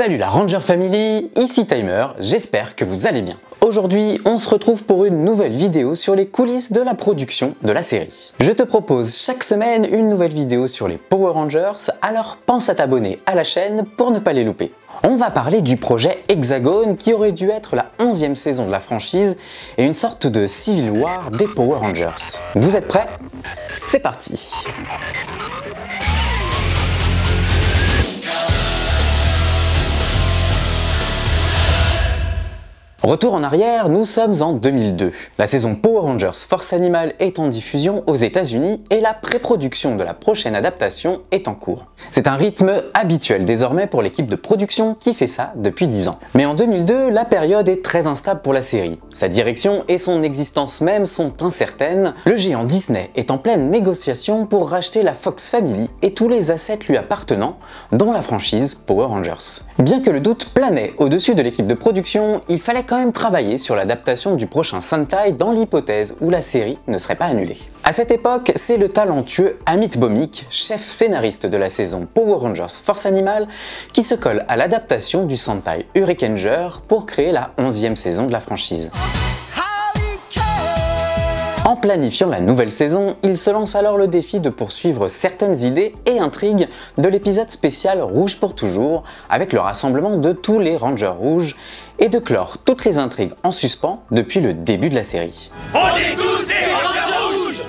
Salut la Ranger Family, ici Timer, j'espère que vous allez bien. Aujourd'hui, on se retrouve pour une nouvelle vidéo sur les coulisses de la production de la série. Je te propose chaque semaine une nouvelle vidéo sur les Power Rangers, alors pense à t'abonner à la chaîne pour ne pas les louper. On va parler du projet Hexagone qui aurait dû être la 11e saison de la franchise et une sorte de Civil War des Power Rangers. Vous êtes prêts? C'est parti! Retour en arrière, nous sommes en 2002. La saison Power Rangers Force Animale est en diffusion aux États-Unis et la pré-production de la prochaine adaptation est en cours. C'est un rythme habituel désormais pour l'équipe de production qui fait ça depuis 10 ans. Mais en 2002, la période est très instable pour la série. Sa direction et son existence même sont incertaines. Le géant Disney est en pleine négociation pour racheter la Fox Family et tous les assets lui appartenant, dont la franchise Power Rangers. Bien que le doute planait au-dessus de l'équipe de production, il fallait quand même travailler sur l'adaptation du prochain Sentai dans l'hypothèse où la série ne serait pas annulée. À cette époque, c'est le talentueux Amit Bhowmik, chef scénariste de la saison Power Rangers Force Animale, qui se colle à l'adaptation du Sentai Hurricaneger pour créer la 11e saison de la franchise. En planifiant la nouvelle saison, il se lance alors le défi de poursuivre certaines idées et intrigues de l'épisode spécial Rouge pour toujours, avec le rassemblement de tous les Rangers rouges, et de clore toutes les intrigues en suspens depuis le début de la série. On est tous des Rangers rouges!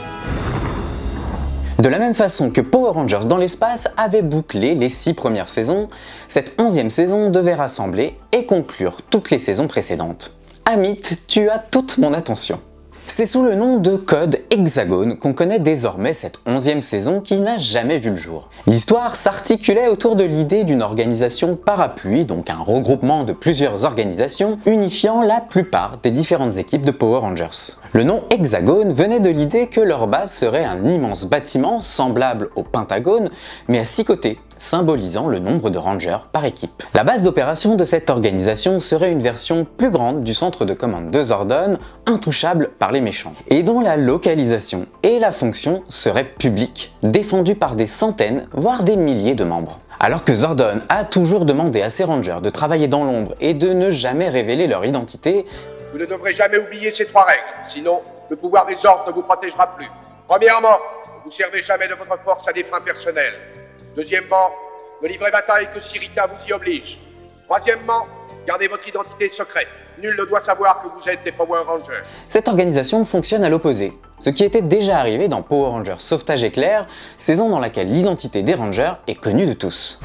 De la même façon que Power Rangers dans l'espace avait bouclé les 6 premières saisons, cette 11e saison devait rassembler et conclure toutes les saisons précédentes. Amit, tu as toute mon attention. C'est sous le nom de code Hexagone qu'on connaît désormais cette 11e saison qui n'a jamais vu le jour. L'histoire s'articulait autour de l'idée d'une organisation parapluie, donc un regroupement de plusieurs organisations unifiant la plupart des différentes équipes de Power Rangers. Le nom Hexagone venait de l'idée que leur base serait un immense bâtiment semblable au Pentagone, mais à 6 côtés, symbolisant le nombre de Rangers par équipe. La base d'opération de cette organisation serait une version plus grande du centre de commande de Zordon, intouchable par les méchants, et dont la localisation et la fonction seraient publiques, défendues par des centaines, voire des milliers de membres. Alors que Zordon a toujours demandé à ses Rangers de travailler dans l'ombre et de ne jamais révéler leur identité, vous ne devrez jamais oublier ces 3 règles, sinon le pouvoir des ordres ne vous protégera plus. Premièrement, ne vous servez jamais de votre force à des fins personnelles. Deuxièmement, ne livrez bataille que si Rita vous y oblige. Troisièmement, gardez votre identité secrète. Nul ne doit savoir que vous êtes des Power Rangers. Cette organisation fonctionne à l'opposé, ce qui était déjà arrivé dans Power Rangers Sauvetage Éclair, saison dans laquelle l'identité des Rangers est connue de tous.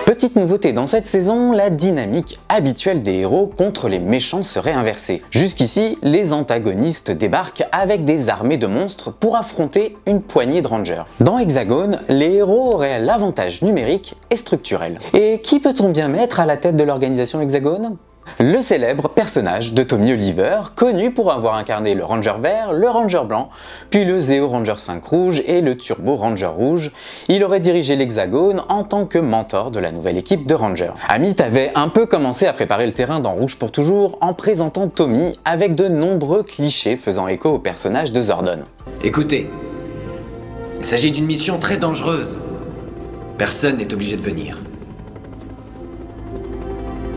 Petite nouveauté dans cette saison, la dynamique habituelle des héros contre les méchants serait inversée. Jusqu'ici, les antagonistes débarquent avec des armées de monstres pour affronter une poignée de Rangers. Dans Hexagone, les héros auraient l'avantage numérique et structurel. Et qui peut-on bien mettre à la tête de l'organisation Hexagone ? Le célèbre personnage de Tommy Oliver, connu pour avoir incarné le Ranger vert, le Ranger blanc, puis le Zeo Ranger 5 rouge et le Turbo Ranger rouge. Il aurait dirigé l'Hexagone en tant que mentor de la nouvelle équipe de Rangers. Amit avait un peu commencé à préparer le terrain dans Rouge pour toujours en présentant Tommy avec de nombreux clichés faisant écho au personnage de Zordon. Écoutez, il s'agit d'une mission très dangereuse. Personne n'est obligé de venir.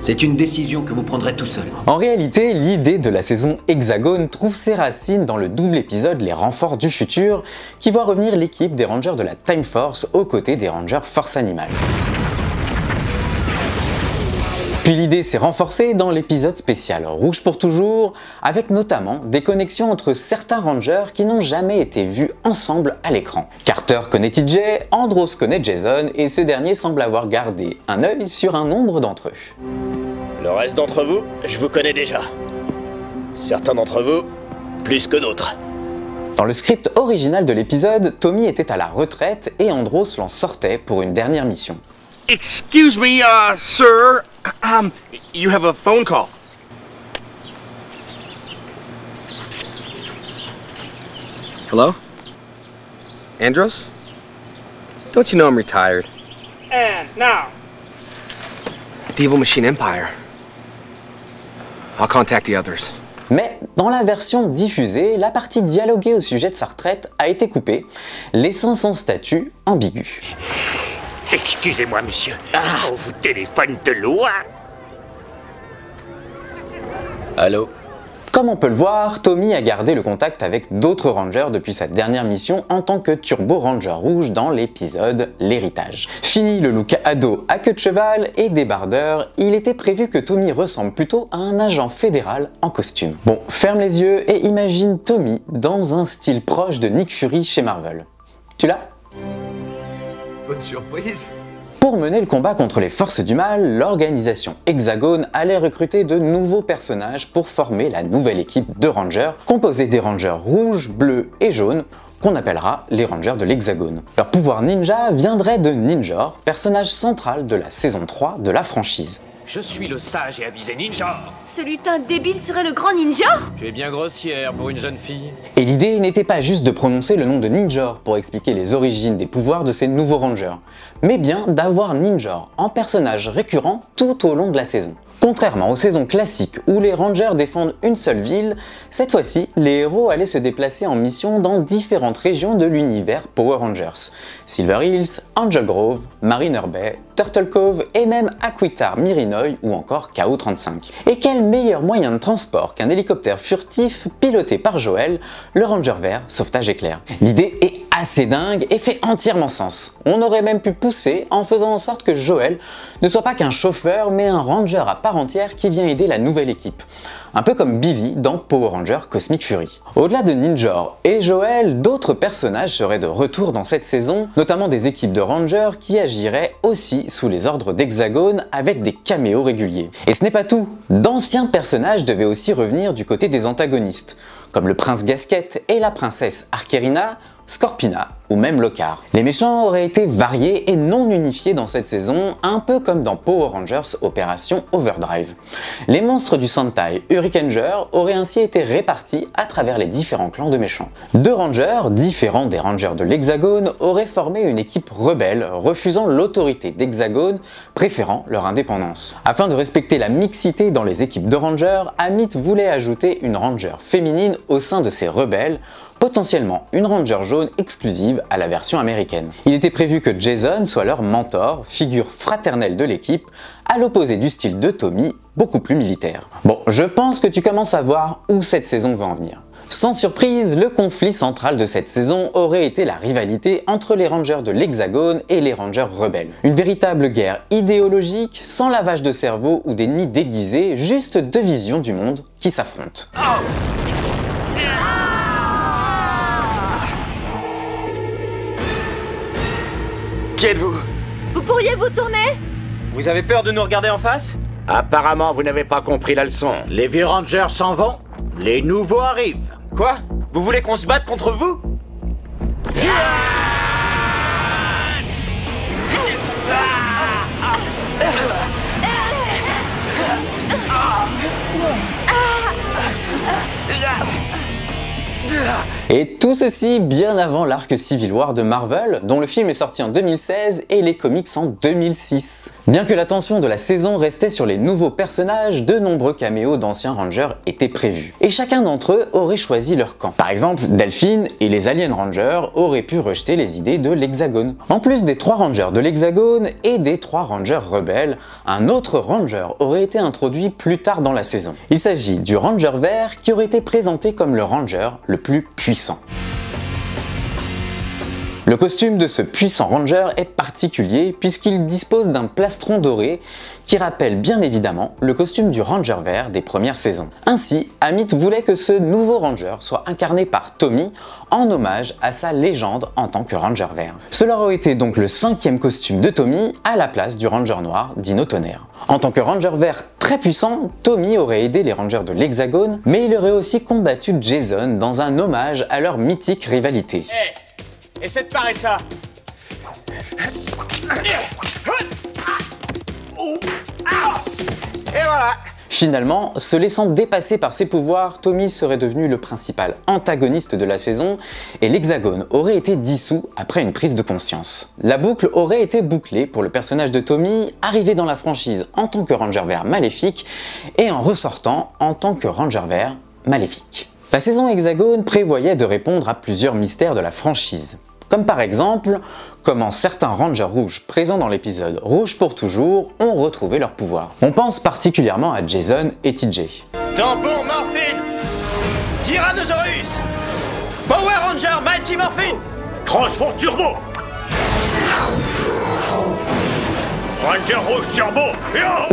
C'est une décision que vous prendrez tout seul. En réalité, l'idée de la saison Hexagone trouve ses racines dans le double épisode Les Renforts du futur, qui voit revenir l'équipe des Rangers de la Time Force aux côtés des Rangers Force Animale. Puis l'idée s'est renforcée dans l'épisode spécial Rouge pour toujours, avec notamment des connexions entre certains Rangers qui n'ont jamais été vus ensemble à l'écran. Carter connaît TJ, Andros connaît Jason, et ce dernier semble avoir gardé un œil sur un nombre d'entre eux. Le reste d'entre vous, je vous connais déjà. Certains d'entre vous, plus que d'autres. Dans le script original de l'épisode, Tommy était à la retraite et Andros l'en sortait pour une dernière mission. Excuse me, sir. You have a phone call. Hello? Andros? Don't you know I'm retired? And now, The Evil Machine Empire. I'll contact the others. Mais dans la version diffusée, la partie dialoguée au sujet de sa retraite a été coupée, laissant son statut ambigu. Excusez-moi, monsieur. On vous téléphone de loin. Allô? Comme on peut le voir, Tommy a gardé le contact avec d'autres Rangers depuis sa dernière mission en tant que Turbo Ranger Rouge dans l'épisode L'Héritage. Fini le look ado à queue de cheval et débardeur, il était prévu que Tommy ressemble plutôt à un agent fédéral en costume. Bon, ferme les yeux et imagine Tommy dans un style proche de Nick Fury chez Marvel. Tu l'as ? Bonne surprise. Pour mener le combat contre les forces du mal, l'organisation Hexagone allait recruter de nouveaux personnages pour former la nouvelle équipe de Rangers, composée des Rangers rouges, bleus et jaunes, qu'on appellera les Rangers de l'Hexagone. Leur pouvoir ninja viendrait de Ninjor, personnage central de la saison 3 de la franchise. Je suis le sage et avisé ninja. Ce lutin débile serait le grand ninja? Tu es bien grossière pour une jeune fille. Et l'idée n'était pas juste de prononcer le nom de Ninjor pour expliquer les origines des pouvoirs de ces nouveaux Rangers, mais bien d'avoir Ninjor en personnage récurrent tout au long de la saison. Contrairement aux saisons classiques où les Rangers défendent une seule ville, cette fois-ci, les héros allaient se déplacer en mission dans différentes régions de l'univers Power Rangers. Silver Hills, Angel Grove, Mariner Bay, Turtle Cove et même Aquitar Mirinoy ou encore KO-35. Et quel meilleur moyen de transport qu'un hélicoptère furtif piloté par Joel, le Ranger vert Sauvetage Éclair. L'idée est assez dingue et fait entièrement sens. On aurait même pu pousser en faisant en sorte que Joel ne soit pas qu'un chauffeur mais un Ranger à part entière qui vient aider la nouvelle équipe. Un peu comme Billy dans Power Rangers Cosmic Fury. Au-delà de Ninjor et Joel, d'autres personnages seraient de retour dans cette saison, notamment des équipes de Rangers qui agiraient aussi sous les ordres d'Hexagone avec des caméos réguliers. Et ce n'est pas tout, d'anciens personnages devaient aussi revenir du côté des antagonistes, comme le prince Gasket et la princesse Arkerina, Scorpina ou même Lockhart. Les méchants auraient été variés et non unifiés dans cette saison, un peu comme dans Power Rangers Opération Overdrive. Les monstres du Sentai Hurricaneger auraient ainsi été répartis à travers les différents clans de méchants. Deux Rangers, différents des Rangers de l'Hexagone, auraient formé une équipe rebelle, refusant l'autorité d'Hexagone, préférant leur indépendance. Afin de respecter la mixité dans les équipes de Rangers, Amit voulait ajouter une Ranger féminine au sein de ces rebelles, potentiellement une Ranger jaune exclusive à la version américaine. Il était prévu que Jason soit leur mentor, figure fraternelle de l'équipe, à l'opposé du style de Tommy, beaucoup plus militaire. Bon, je pense que tu commences à voir où cette saison va en venir. Sans surprise, le conflit central de cette saison aurait été la rivalité entre les Rangers de l'Hexagone et les Rangers rebelles. Une véritable guerre idéologique, sans lavage de cerveau ou d'ennemis déguisés, juste deux visions du monde qui s'affrontent. Qui êtes-vous? Vous pourriez vous tourner? Vous avez peur de nous regarder en face? Apparemment, vous n'avez pas compris la leçon. Les vieux rangers s'en vont, les nouveaux arrivent. Quoi? Vous voulez qu'on se batte contre vous? Et tout ceci bien avant l'arc Civil War de Marvel, dont le film est sorti en 2016 et les comics en 2006. Bien que l'attention de la saison restait sur les nouveaux personnages, de nombreux caméos d'anciens Rangers étaient prévus. Et chacun d'entre eux aurait choisi leur camp. Par exemple, Delphine et les Alien Rangers auraient pu rejeter les idées de l'Hexagone. En plus des 3 Rangers de l'Hexagone et des 3 Rangers rebelles, un autre Ranger aurait été introduit plus tard dans la saison. Il s'agit du Ranger vert qui aurait été présenté comme le Ranger le plus puissant. Le costume de ce puissant Ranger est particulier puisqu'il dispose d'un plastron doré qui rappelle bien évidemment le costume du Ranger vert des premières saisons. Ainsi, Amit voulait que ce nouveau Ranger soit incarné par Tommy en hommage à sa légende en tant que Ranger vert. Cela aurait été donc le 5e costume de Tommy à la place du Ranger noir Dino Tonnerre. En tant que Ranger vert très puissant, Tommy aurait aidé les Rangers de l'Hexagone, mais il aurait aussi combattu Jason dans un hommage à leur mythique rivalité. Hey, essaie de parer ça. Et voilà. Finalement, se laissant dépasser par ses pouvoirs, Tommy serait devenu le principal antagoniste de la saison et l'Hexagone aurait été dissous après une prise de conscience. La boucle aurait été bouclée pour le personnage de Tommy, arrivé dans la franchise en tant que Ranger Vert maléfique et en ressortant en tant que Ranger Vert maléfique. La saison Hexagone prévoyait de répondre à plusieurs mystères de la franchise. Comme par exemple, comment certains Rangers rouges présents dans l'épisode Rouge pour toujours ont retrouvé leur pouvoir. On pense particulièrement à Jason et TJ. Tampon Morphine, Tyrannosaurus, Power Ranger Mighty Morphine, Transport Turbo, Ranger Rouge Turbo.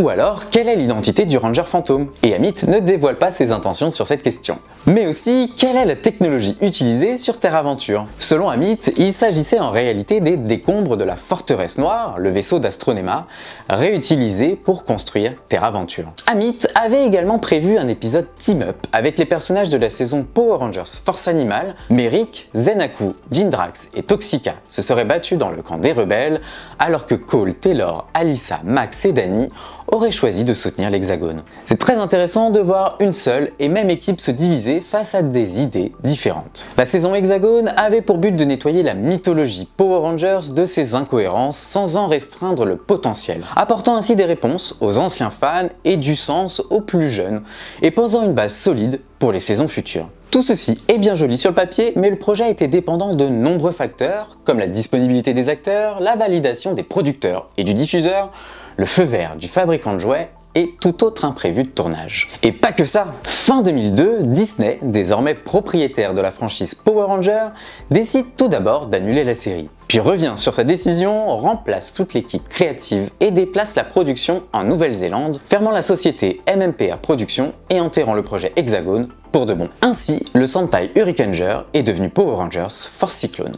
Ou alors, quelle est l'identité du Ranger fantôme? Et Amit ne dévoile pas ses intentions sur cette question. Mais aussi, quelle est la technologie utilisée sur Terre Aventure? Selon Amit, il s'agissait en réalité des décombres de la Forteresse Noire, le vaisseau d'Astronema, réutilisé pour construire Terre Aventure. Amit avait également prévu un épisode team-up avec les personnages de la saison Power Rangers Force Animale, Merrick, Zenaku, Jindrax et Toxica se seraient battus dans le camp des rebelles, alors que Cole, Taylor, Alyssa, Max et Danny auraient choisi de soutenir l'Hexagone. C'est très intéressant de voir une seule et même équipe se diviser face à des idées différentes. La saison Hexagone avait pour but de nettoyer la mythologie Power Rangers de ses incohérences sans en restreindre le potentiel, apportant ainsi des réponses aux anciens fans et du sens aux plus jeunes, et posant une base solide pour les saisons futures. Tout ceci est bien joli sur le papier, mais le projet était dépendant de nombreux facteurs, comme la disponibilité des acteurs, la validation des producteurs et du diffuseur, le feu vert du fabricant de jouets et tout autre imprévu de tournage. Et pas que ça! Fin 2002, Disney, désormais propriétaire de la franchise Power Rangers, décide tout d'abord d'annuler la série. Puis revient sur sa décision, remplace toute l'équipe créative et déplace la production en Nouvelle-Zélande, fermant la société MMPR Productions et enterrant le projet Hexagone pour de bon. Ainsi, le Sentai Hurricaneger est devenu Power Rangers Force Cyclone.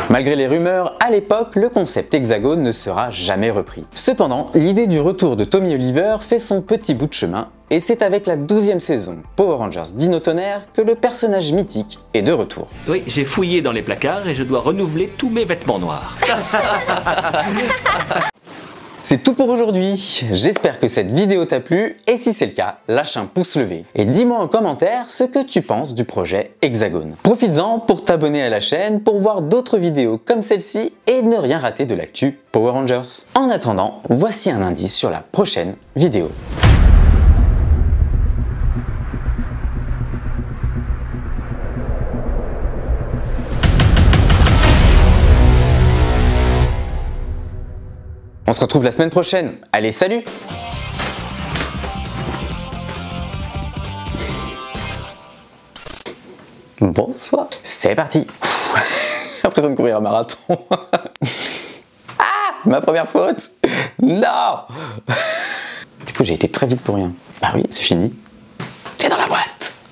Malgré les rumeurs, à l'époque, le concept Hexagone ne sera jamais repris. Cependant, l'idée du retour de Tommy Oliver fait son petit bout de chemin, et c'est avec la 12e saison Power Rangers Dino Tonnerre que le personnage mythique est de retour. Oui, j'ai fouillé dans les placards et je dois renouveler tous mes vêtements noirs. C'est tout pour aujourd'hui, j'espère que cette vidéo t'a plu et si c'est le cas, lâche un pouce levé. Et dis-moi en commentaire ce que tu penses du projet Hexagone. Profites-en pour t'abonner à la chaîne pour voir d'autres vidéos comme celle-ci et ne rien rater de l'actu Power Rangers. En attendant, voici un indice sur la prochaine vidéo. On se retrouve la semaine prochaine. Allez, salut! Bonsoir. C'est parti. J'ai l'impression de courir un marathon. Ah! Ma première faute! Non! Du coup, j'ai été très vite pour rien. Bah oui, c'est fini. T'es dans la boîte.